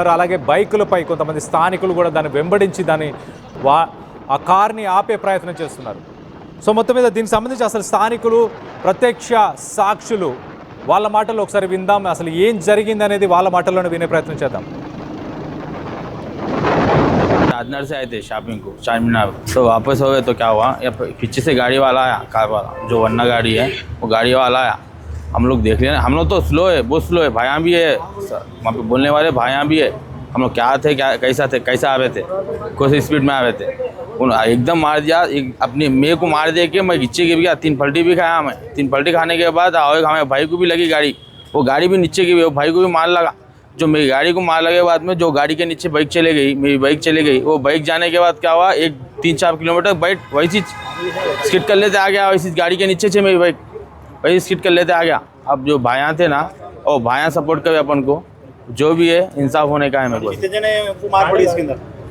అలాగే బైకులపై కొంతమంది స్థానికులు కూడా దాన్ని వెంబడించి ఆ కార్ని ఆపే ప్రయత్నం చేస్తున్నారు. సో మొత్తం మీద దీనికి సంబంధించి అసలు స్థానికులు ప్రత్యక్ష సాక్షులు వాళ్ళ మాటల్లో ఒకసారి విందాం. అసలు ఏం జరిగింది అనేది వాళ్ళ మాటల్లోనే వినే ప్రయత్నం చేద్దాం. राजनगर से आए थे शॉपिंग को चार मीनार, तो वापस हो गए तो क्या हुआ, पीछे से गाड़ी वाला आया, कार वाला जो वरना गाड़ी है वो गाड़ी वाला आया. हम लोग देख लिया, हम लोग तो स्लो है, बहुत स्लो है, भाइयाँ भी है वहाँ पे बोलने वाले, भाइयाँ भी है. हम लोग क्या थे, क्या कैसा आ रहे थे, कौन स्पीड में आ रहे थे, एकदम मार दिया. अपनी मेरे को मार दे के मैं नीचे गिर गया, 3 पलटी भी खाया. मैं 3 पलटी खाने के बाद हमारे भाई को भी लगी गाड़ी, वो गाड़ी भी नीचे गिरी, वो भाई को भी मार लगा. जो मेरी गाड़ी को मार लगे बाद में जो गाड़ी के नीचे बाइक चले गई, मेरी बाइक चली गई. वो बाइक जाने के बाद क्या हुआ, 3-4 किलोमीटर बाइक वैसी स्किड कर लेते आ गया, वैसी गाड़ी के नीचे से मेरी बाइक वही स्किड कर लेते आ गया. अब जो भाइयाँ थे ना, और भाइयाँ सपोर्ट करे अपन को, जो भी है इंसाफ होने का है. मेरे को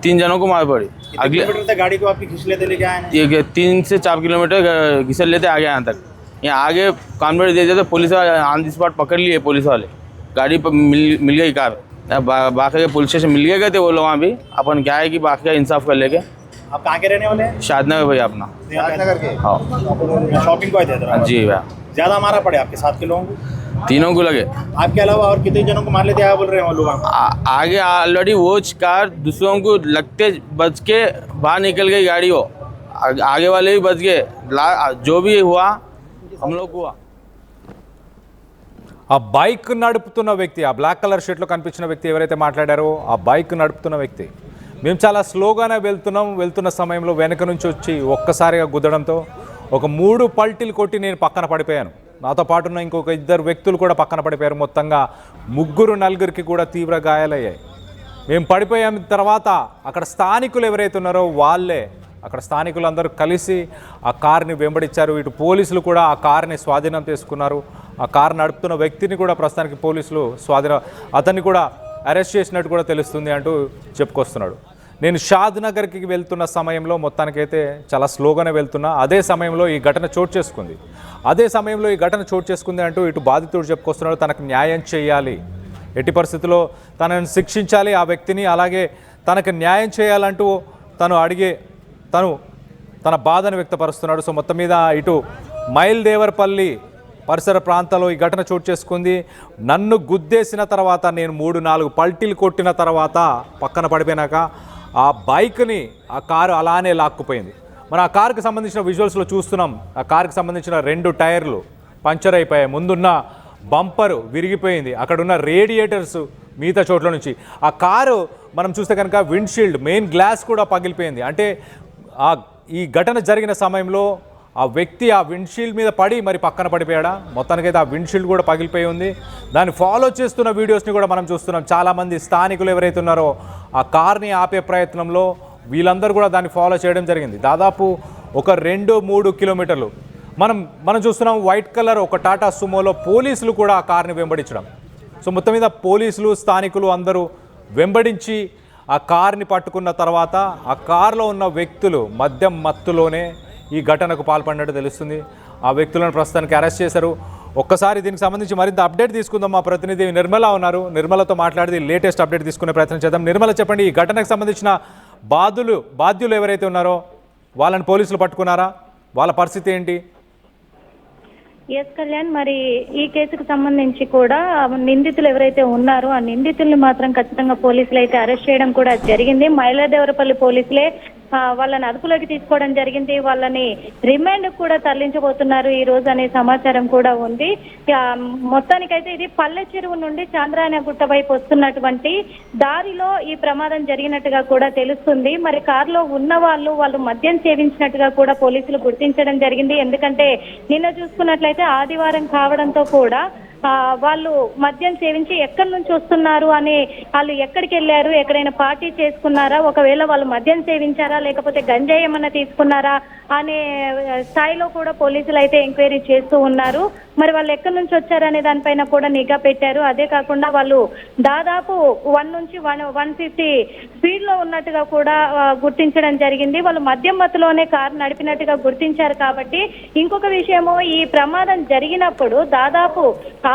3 जनों को मार पड़ी. अगले गाड़ी को आपकी खींच लेते लेके आए, 3 से 4 किलोमीटर घिसल लेते आ गए यहाँ तक. यहाँ आगे कॉन्वेंट दे दिया तो पुलिस वाले ऑन द स्पॉट पकड़ लिए. पुलिस वाले गाड़ी पर मिल गई कार, बाकी के पुलिस स्टेशन मिल गए थे वो लोग. वहाँ भी अपन क्या है कि बाकी का इंसाफ कर लेके. आप कहाँ के रहने वाले हैं? शादनगर भैया अपना. शादनगर के? हाँ. शॉपिंग को आए थे? जी भैया. ज़्यादा मारा पड़े आपके साथ के लोगों को? 3 को लगे. आपके अलावा और कितने जनों को मार लेते हैं बोल रहे हैं वो लोग? आगे ऑलरेडी वो कार दूसरों को लगते बच के बाहर निकल गई गाड़ी. वो आगे वाले भी बच गए. जो भी हुआ हम लोग हुआ. ఆ బైక్ నడుపుతున్న వ్యక్తి, ఆ బ్లాక్ కలర్ షర్ట్లో కనిపించిన వ్యక్తి ఎవరైతే మాట్లాడారో ఆ బైక్ నడుపుతున్న వ్యక్తి, మేము చాలా స్లోగానే వెళ్తున్న సమయంలో వెనక నుంచి వచ్చి ఒక్కసారిగా గుద్దడంతో ఒక 3 పల్టీలు కొట్టి నేను పక్కన పడిపోయాను. నాతో పాటు ఉన్న ఇంకొక 2 వ్యక్తులు కూడా పక్కన పడిపోయారు. మొత్తంగా 3-4కి కూడా తీవ్ర గాయాలయ్యాయి. మేము పడిపోయిన తర్వాత అక్కడ స్థానికులు ఎవరైతే ఉన్నారో వాళ్ళే, అక్కడ స్థానికులందరూ కలిసి ఆ కార్ని వెంబడించారు. ఇటు పోలీసులు కూడా ఆ కార్ని స్వాధీనం చేసుకున్నారు. ఆ కారు నడుపుతున్న వ్యక్తిని కూడా ప్రస్తుతానికి పోలీసులు అతన్ని కూడా అరెస్ట్ చేసినట్టు కూడా తెలుస్తుంది అంటూ చెప్పుకొస్తున్నాడు. నేను షాద్నగర్కి వెళ్తున్న సమయంలో మొత్తానికైతే చాలా స్లోగానే వెళ్తున్నా. అదే సమయంలో ఈ ఘటన చోటు చేసుకుంది అంటూ ఇటు బాధితుడు చెప్పుకొస్తున్నాడు. తనకు న్యాయం చేయాలి, ఎట్టి పరిస్థితుల్లో తనను శిక్షించాలి ఆ వ్యక్తిని, అలాగే తనకు న్యాయం చేయాలంటూ తన బాధను వ్యక్తపరుస్తున్నాడు. సో మొత్తం మీద ఇటు మైల్దేవరపల్లి పరిసర ప్రాంతాల్లో ఈ ఘటన చోటు చేసుకుంది. నన్ను గుద్దేసిన తర్వాత నేను 3-4 పల్టీలు కొట్టిన తర్వాత పక్కన పడిపోయినాక ఆ బైక్ని ఆ కారు అలానే లాక్కుపోయింది. మనం ఆ కారుకి సంబంధించిన విజువల్స్లో చూస్తున్నాం. ఆ కారుకి సంబంధించిన 2 టైర్లు పంచర్ అయిపోయాయి, ముందున్న బంపరు విరిగిపోయింది, అక్కడున్న రేడియేటర్స్ మిగతా చోట్ల నుంచి. ఆ కారు మనం చూస్తే కనుక విండ్షీల్డ్ మెయిన్ గ్లాస్ కూడా పగిలిపోయింది. అంటే ఈ ఘటన జరిగిన సమయంలో ఆ వ్యక్తి ఆ విండ్షీల్డ్ మీద పడి మరి పక్కన పడిపోయాడా, మొత్తానికైతే ఆ విండ్షీల్డ్ కూడా పగిలిపోయి ఉంది. దాన్ని ఫాలో చేస్తున్న వీడియోస్ని కూడా మనం చూస్తున్నాం. చాలామంది స్థానికులు ఎవరైతే ఉన్నారో ఆ కార్ని ఆపే ప్రయత్నంలో వీళ్ళందరూ కూడా దాన్ని ఫాలో చేయడం జరిగింది. దాదాపు ఒక 2-3 కిలోమీటర్లు మనం చూస్తున్నాం. వైట్ కలర్ ఒక టాటా సుమోలో పోలీసులు కూడా ఆ కార్ని వెంబడించడం. సో మొత్తం మీద పోలీసులు స్థానికులు అందరూ వెంబడించి ఆ కార్ని పట్టుకున్న తర్వాత ఆ కారులో ఉన్న వ్యక్తులు మద్యం మత్తులోనే ఈ ఘటనకు పాల్పడినట్టు తెలుస్తుంది. ఆ వ్యక్తులను ప్రస్తుతానికి అరెస్ట్ చేశారు. ఒక్కసారి దీనికి సంబంధించి మరింత అప్డేట్ తీసుకుందాం. మా ప్రతినిధి నిర్మల ఉన్నారు. నిర్మలతో మాట్లాడి లేటెస్ట్ అప్డేట్ తీసుకునే ప్రయత్నం చేద్దాం. నిర్మల, చెప్పండి, ఈ ఘటనకు సంబంధించిన బాధ్యులు ఎవరైతే ఉన్నారో వాళ్ళని పోలీసులు పట్టుకున్నారా? వాళ్ళ పరిస్థితి ఏంటి? ఎస్ కళ్యాణ్, మరి ఈ కేసుకు సంబంధించి కూడా నిందితులు ఎవరైతే ఉన్నారో ఆ నిందితుల్ని మాత్రం ఖచ్చితంగా పోలీసులు అయితే అరెస్ట్ చేయడం కూడా జరిగింది. మైలాదేవరపల్లి పోలీసులే వాళ్ళని అదుపులోకి తీసుకోవడం జరిగింది. వాళ్ళని రిమాండ్ కూడా తరలించబోతున్నారు ఈ రోజు అనే సమాచారం కూడా ఉంది. మొత్తానికైతే ఇది పల్లె చెరువు నుండి చాంద్రాయనగుట్ట వైపు వస్తున్నటువంటి దారిలో ఈ ప్రమాదం జరిగినట్టుగా కూడా తెలుస్తుంది. మరి కారులో ఉన్న వాళ్ళు మద్యం సేవించినట్టుగా కూడా పోలీసులు గుర్తించడం జరిగింది. ఎందుకంటే నిన్న చూసుకున్నట్లయితే ఆదివారం కావడంతో కూడా వాళ్ళు మద్యం సేవించి ఎక్కడి నుంచి వస్తున్నారు అని, వాళ్ళు ఎక్కడికి వెళ్ళారు, ఎక్కడైనా పార్టీ చేసుకున్నారా, ఒకవేళ వాళ్ళు మద్యం సేవించారా లేకపోతే గంజాయి ఏమన్నా తీసుకున్నారా అనే స్థాయిలో కూడా పోలీసులు అయితే ఎంక్వైరీ చేస్తూ ఉన్నారు. మరి వాళ్ళు ఎక్కడి నుంచి వచ్చారనే దానిపైన కూడా నిఘా పెట్టారు. అదే కాకుండా వాళ్ళు దాదాపు 1 నుంచి 150 స్పీడ్ లో ఉన్నట్టుగా కూడా గుర్తించడం జరిగింది. వాళ్ళు మద్యం మత్తులోనే కారు నడిపినట్టుగా గుర్తించారు. కాబట్టి ఇంకొక విషయము, ఈ ప్రమాదం జరిగినప్పుడు దాదాపు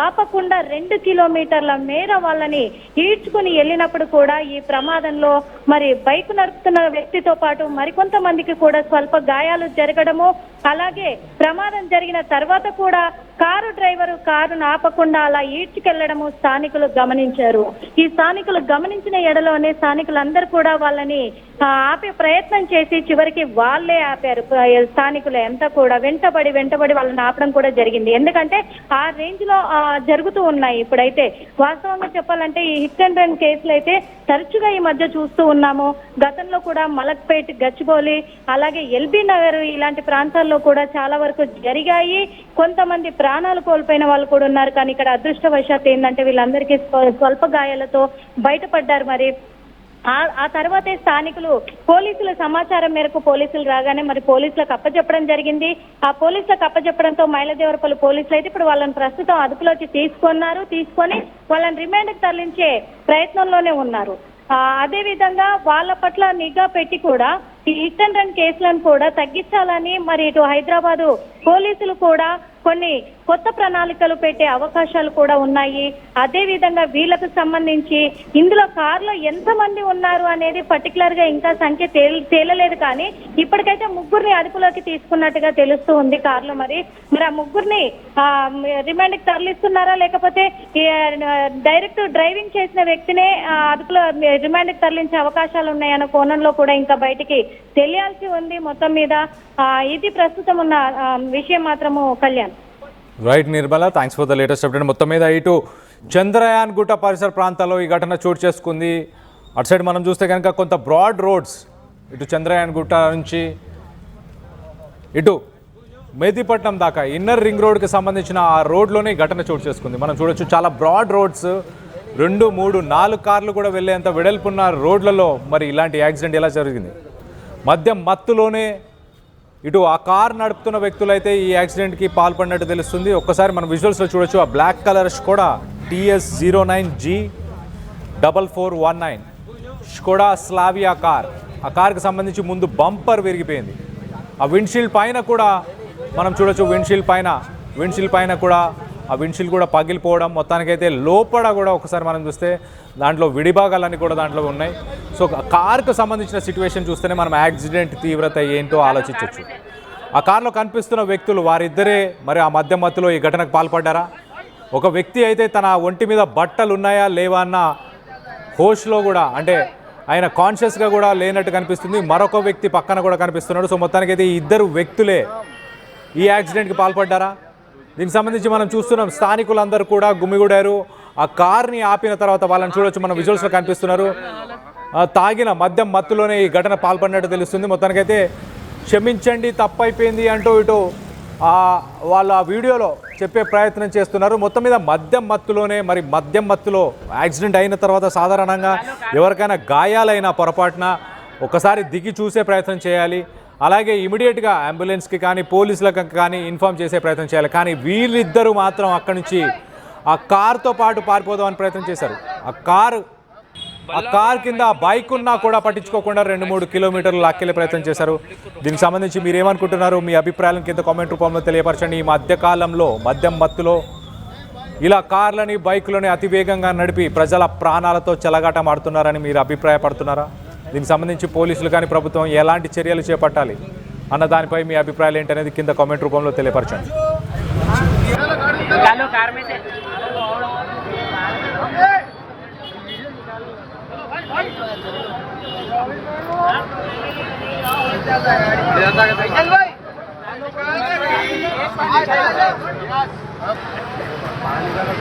ఆపకుండా 2 కిలోమీటర్ల మేర వాళ్ళని ఈడ్చుకుని వెళ్ళినప్పుడు కూడా ఈ ప్రమాదంలో మరి బైక్ నడుపుతున్న వ్యక్తితో పాటు మరికొంతమందికి కూడా స్వల్ప గాయాలు జరగడము, అలాగే ప్రమాదం జరిగిన తర్వాత కూడా కారు డ్రైవరు కారును ఆపకుండా అలా ఈడ్చుకెళ్లడము స్థానికులు గమనించారు. ఈ స్థానికులు గమనించిన ఎడలోనే స్థానికులందరూ కూడా వాళ్ళని ఆపే ప్రయత్నం చేసి చివరికి వాళ్ళే ఆపారు. స్థానికులు అంతా కూడా వెంటబడి వాళ్ళని ఆపడం కూడా జరిగింది. ఎందుకంటే ఆ రేంజ్ లో జరుగుతూ ఉన్నాయి. ఇప్పుడైతే వాస్తవంగా చెప్పాలంటే ఈ హిట్ అండ్ రన్ కేసులు అయితే తరచుగా ఈ మధ్య చూస్తూ ఉన్నాము. గతంలో కూడా మలక్పేట్, గచ్చిబౌలి, అలాగే ఎల్బీ నగర్ ఇలాంటి ప్రాంతాల్లో కూడా చాలా వరకు జరిగాయి. కొంతమంది ప్రాణాలు కోల్పోయిన వాళ్ళు కూడా ఉన్నారు. కానీ ఇక్కడ అదృష్టవశాత్తు ఏంటంటే వీళ్ళందరికీ స్వల్ప గాయాలతో బయటపడ్డారు. మరి ఆ తర్వాతే స్థానికులు పోలీసుల సమాచారం మేరకు పోలీసులు రాగానే మరి పోలీసులకు అప్పచెప్పడం జరిగింది. ఆ పోలీసులకు అప్పచెప్పడంతో మైలదేవరపల్లి పోలీసులు అయితే ఇప్పుడు వాళ్ళని ప్రస్తుతం అదుపులోకి తీసుకొని వాళ్ళని రిమాండ్కి తరలించే ప్రయత్నంలోనే ఉన్నారు. అదే విధంగా వాళ్ళ పట్ల నిఘా పెట్టి కూడా ఈ హిట్ అండ్ రన్ కేసులను కూడా తగ్గించాలని మరి ఇటు హైదరాబాదు పోలీసులు కూడా కొన్ని కొత్త ప్రణాళికలు పెట్టే అవకాశాలు కూడా ఉన్నాయి. అదే విధంగా వీళ్ళకు సంబంధించి ఇందులో కారులో ఎంతమంది ఉన్నారు అనేది పర్టికులర్ గా ఇంకా సంఖ్య తేలలేదు. కానీ ఇప్పటికైతే 3 అదుపులోకి తీసుకున్నట్టుగా తెలుస్తూ ఉంది కారులో. మరి ఆ 3 రిమాండ్ కి తరలిస్తున్నారా లేకపోతే డైరెక్ట్ డ్రైవింగ్ చేసిన వ్యక్తినే అదుపులో రిమాండ్ కి తరలించే అవకాశాలు ఉన్నాయన్న కోణంలో కూడా ఇంకా బయటికి తెలియాల్సి ఉంది. మొత్తం మీద ఇది ప్రస్తుతం ఉన్న విషయం మాత్రము. Kalyan. Right Nirmala, thanks for the latest update. మొత్తం మీద ఇటు చంద్రయాన్ గుట్ట పరిసర ప్రాంతాల్లో ఈ ఘటన చోటు చేసుకుంది. అటు సైడ్ మనం చూస్తే కనుక కొంత బ్రాడ్ రోడ్స్, ఇటు చంద్రయాన్ గుట్ట నుంచి ఇటు మెహదీపట్నం దాకా ఇన్నర్ రింగ్ రోడ్కి సంబంధించిన ఆ రోడ్లోనే ఈ ఘటన చోటు చేసుకుంది. మనం చూడొచ్చు చాలా బ్రాడ్ రోడ్స్, 2, 3, 4 కార్లు కూడా వెళ్ళేంత వెడల్పున్న రోడ్లలో మరి ఇలాంటి యాక్సిడెంట్ ఎలా జరిగింది? మద్యం మత్తులోనే ఇటు ఆ కార్ నడుపుతున్న వ్యక్తులైతే ఈ యాక్సిడెంట్కి పాల్పడినట్టు తెలుస్తుంది. ఒక్కసారి మనం విజువల్స్లో చూడొచ్చు. ఆ black colour Skoda TS09G4419 Skoda Slavia car. ఆ కార్కి సంబంధించి ముందు బంపర్ విరిగిపోయింది. ఆ విండ్షీల్డ్ పైన కూడా మనం చూడొచ్చు. విండ్షీల్డ్ పైన కూడా ఆ విండ్షీల్డ్ కూడా పగిలిపోవడం. మొత్తానికైతే లోపల కూడా ఒకసారి మనం చూస్తే దాంట్లో విడిభాగాలన్నీ కూడా దాంట్లో ఉన్నాయి. సో కార్కు సంబంధించిన సిచ్యువేషన్ చూస్తేనే మనం యాక్సిడెంట్ తీవ్రత ఏంటో ఆలోచించవచ్చు. ఆ కార్లో కనిపిస్తున్న వ్యక్తులు వారిద్దరే మరి ఆ మధ్య మత్తులో ఈ ఘటనకు పాల్పడ్డారా? ఒక వ్యక్తి అయితే తన ఒంటి మీద బట్టలు ఉన్నాయా లేవా అన్న హోష్లో కూడా, అంటే ఆయన కాన్షియస్గా కూడా లేనట్టు కనిపిస్తుంది. మరొక వ్యక్తి పక్కన కూడా కనిపిస్తున్నాడు. సో మొత్తానికైతే ఈ ఇద్దరు వ్యక్తులే ఈ యాక్సిడెంట్కి పాల్పడ్డారా? దీనికి సంబంధించి మనం చూస్తున్నాం స్థానికులందరూ కూడా గుమిగూడారు. ఆ కార్ని ఆపిన తర్వాత వాళ్ళని చూడొచ్చు, మన విజువల్స్లో కనిపిస్తున్నారు. తాగిన మద్యం మత్తులోనే ఈ ఘటన పాల్పడినట్టు తెలుస్తుంది. మొత్తానికైతే క్షమించండి తప్పైపోయింది అంటూ ఇటు వాళ్ళ వీడియోలో చెప్పే ప్రయత్నం చేస్తున్నారు. మొత్తం మీద మద్యం మత్తులో యాక్సిడెంట్ అయిన తర్వాత సాధారణంగా ఎవరికైనా గాయాలైన పొరపాటున ఒకసారి దిగి చూసే ప్రయత్నం చేయాలి. అలాగే ఇమీడియట్గా అంబులెన్స్కి కానీ పోలీసులకు కానీ ఇన్ఫామ్ చేసే ప్రయత్నం చేయాలి. కానీ వీళ్ళిద్దరూ మాత్రం అక్కడి నుంచి ఆ కార్తో పాటు పారిపోదామని ప్రయత్నం చేశారు. ఆ కార్ కింద బైక్ ఉన్నా కూడా పట్టించుకోకుండా 2-3 కిలోమీటర్లు లాక్కెళ్ళే ప్రయత్నం చేశారు. దీనికి సంబంధించి మీరు ఏమనుకుంటున్నారు? మీ అభిప్రాయాలను కింద కామెంట్ రూపంలో తెలియపరచండి. ఈ మధ్యకాలంలో మద్యం మత్తులో ఇలా కార్లని బైకులని అతివేగంగా నడిపి ప్రజల ప్రాణాలతో చెలగాటమాడుతున్నారని మీరు అభిప్రాయపడుతున్నారా? దీనికి సంబంధించి పోలీసులు కానీ ప్రభుత్వం ఎలాంటి చర్యలు చేపట్టాలి అన్న దానిపై మీ అభిప్రాయాలు ఏంటనేది కింద కామెంట్ రూపంలో తెలియపరచండి.